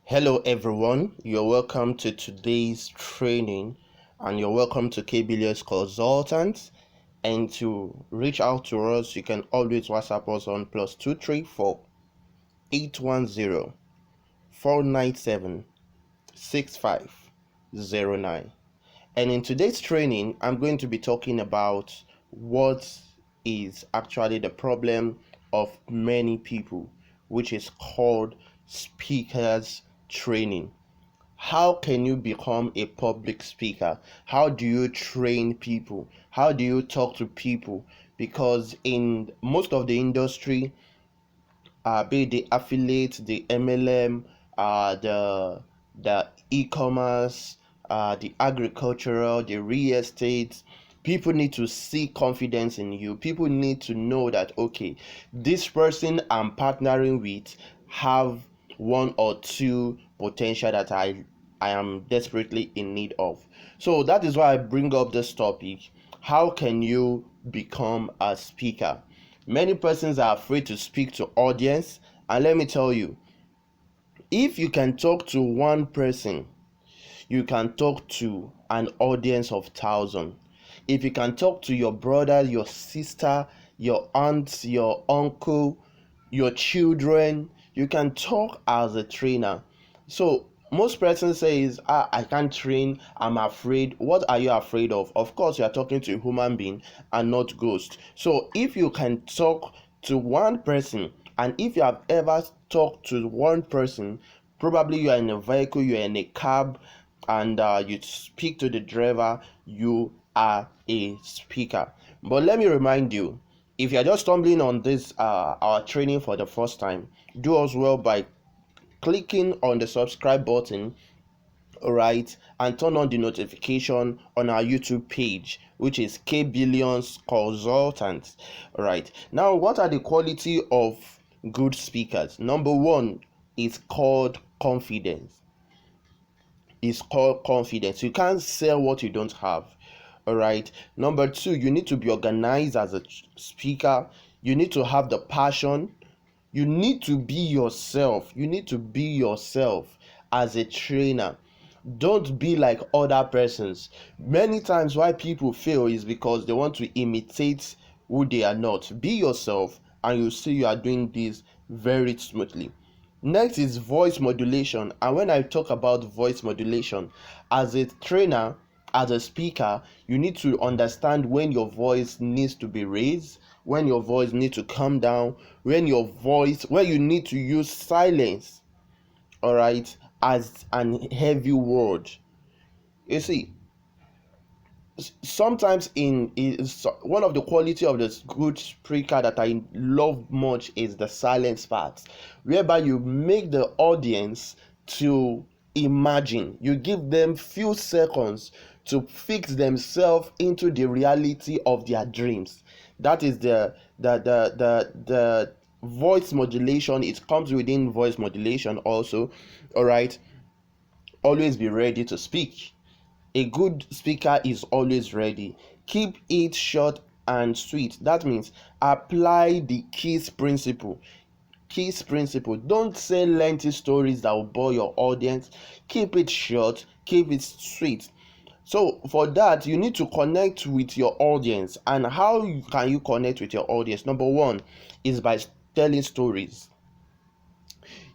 Hello everyone, you're welcome to today's training and you're welcome to KBLS Consultants. And to reach out to us, you can always WhatsApp us on +234 810 497 6509. And in today's training, I'm going to be talking about what is actually the problem of many people, which is called speakers training. How can you become a public speaker? How do you train people? How do you talk to people? Because in most of the industry, be it the affiliate, the MLM, the e-commerce, the agricultural, the real estate, people need to see confidence in you. People need to know that okay, this person I'm partnering with have one or two potential that I am desperately in need of. So that is why I bring up this topic. How can you become a speaker? Many persons are afraid to speak to audience, and let me tell you, if you can talk to one person, you can talk to an audience of thousands. If you can talk to your brother, your sister, your aunt, your uncle, your children, you can talk as a trainer. So most persons says, I can't train, I'm afraid. What are you afraid of? Of course, you are talking to a human being and not ghost. So if you can talk to one person, and if you have ever talked to one person, probably you are in a vehicle, you are in a cab, and you speak to the driver, you are a speaker. But let me remind you, if you are just stumbling on this our training for the first time, do us well by clicking on the subscribe button, right, and turn on the notification on our YouTube page, which is K Billions Consultants. Right now, what are the quality of good speakers? Number one is called confidence. Is called confidence. You can't sell what you don't have. All right. Number two, you need to be organized as a speaker. You need to have the passion. You need to be yourself. You need to be yourself as a trainer. Don't be like other persons. Many times why people fail is because they want to imitate who they are not. Be yourself and you see you are doing this very smoothly. Next is voice modulation. And when I talk about voice modulation, as a trainer, as a speaker, you need to understand when your voice needs to be raised, when your voice needs to come down, when you need to use silence, all right, as an heavy word. You see, sometimes one of the quality of this good speaker that I love much is the silence part, whereby you make the audience to imagine. You give them few seconds to fix themselves into the reality of their dreams. That is the voice modulation. It comes within voice modulation also. All right, always be ready to speak. A good speaker is always ready. Keep it short and sweet. That means apply the KISS principle. KISS principle. Don't say lengthy stories that will bore your audience. Keep it short, keep it sweet. So for that, you need to connect with your audience. And how can you connect with your audience? Number one is by telling stories.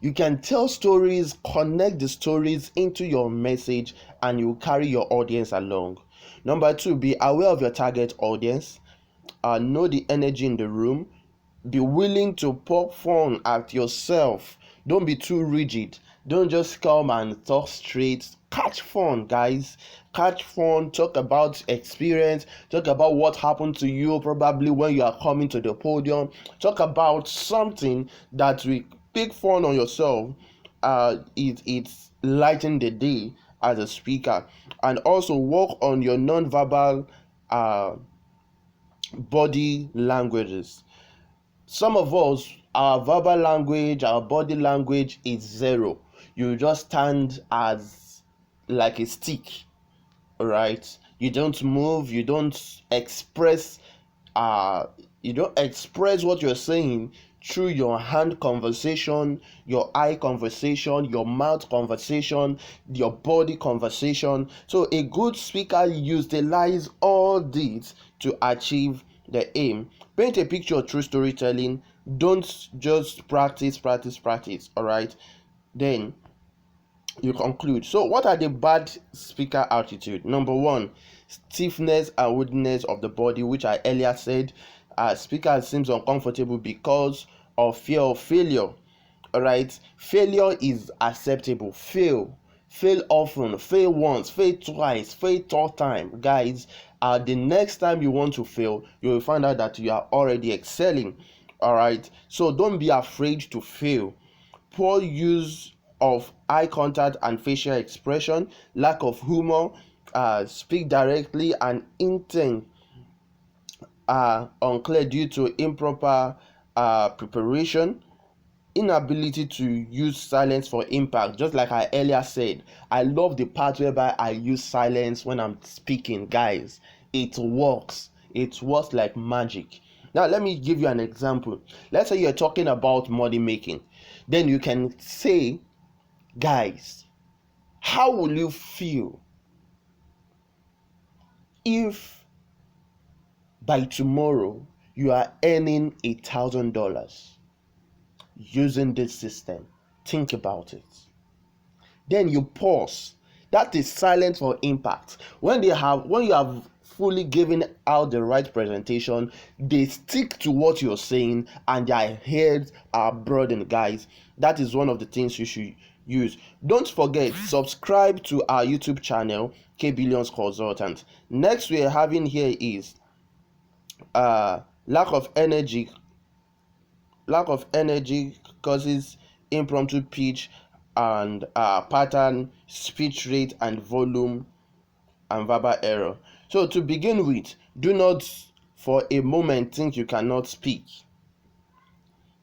You can tell stories, connect the stories into your message, and you carry your audience along. Number two, be aware of your target audience. Know the energy in the room. Be willing to poke fun at yourself. Don't be too rigid. Don't just come and talk straight. Catch fun, guys. Catch fun. Talk about experience. Talk about what happened to you probably when you are coming to the podium. Talk about something that will pick fun on yourself. It's lighten the day as a speaker, and also work on your non-verbal body languages. Some of us, our verbal language, our body language is zero. You just stand as like a stick, right? You don't move, uh you don't express what you're saying through your hand conversation, your eye conversation, your mouth conversation, your body conversation. So a good speaker utilizes all these to achieve the aim. Paint a picture through storytelling. Don't just practice. All right. Then you conclude. So what are the bad speaker attitude? Number one, stiffness and woodiness of the body, which I earlier said. Speaker seems uncomfortable because of fear of failure. All right, failure is acceptable. Fail often, fail once, fail twice, fail third time. Guys, the next time you want to fail, you will find out that you are already excelling. All right, so don't be afraid to fail. Poor use of eye contact and facial expression, lack of humor, speak directly and intent are unclear due to improper preparation, inability to use silence for impact. Just like I earlier said, I love the part whereby I use silence when I'm speaking. Guys, it works like magic. Now let me give you an example. Let's say you're talking about money making, then you can say, guys, how will you feel if by tomorrow you are earning $1,000 using this system? Think about it. Then you pause. That is silence for impact. When you have fully given out the right presentation, they stick to what you're saying and their heads are broadened. Guys, that is one of the things you should use. Don't forget, subscribe to our YouTube channel, K Billions Consultant. Next we are having here is lack of energy causes impromptu pitch and pattern, speech rate and volume, and verbal error. So to begin with, do not for a moment think you cannot speak.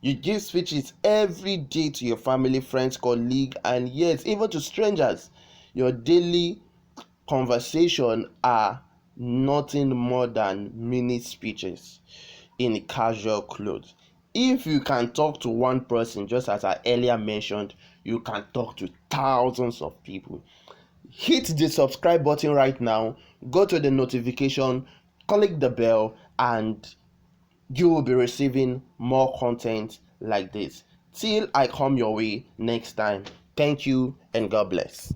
You give speeches every day to your family, friends, colleagues, and yes, even to strangers. Your daily conversation are nothing more than mini speeches in casual clothes. If you can talk to one person, just as I earlier mentioned, you can talk to thousands of people. Hit the subscribe button right now, go to the notification, click the bell, and you will be receiving more content like this. Till I come your way next time. Thank you and God bless.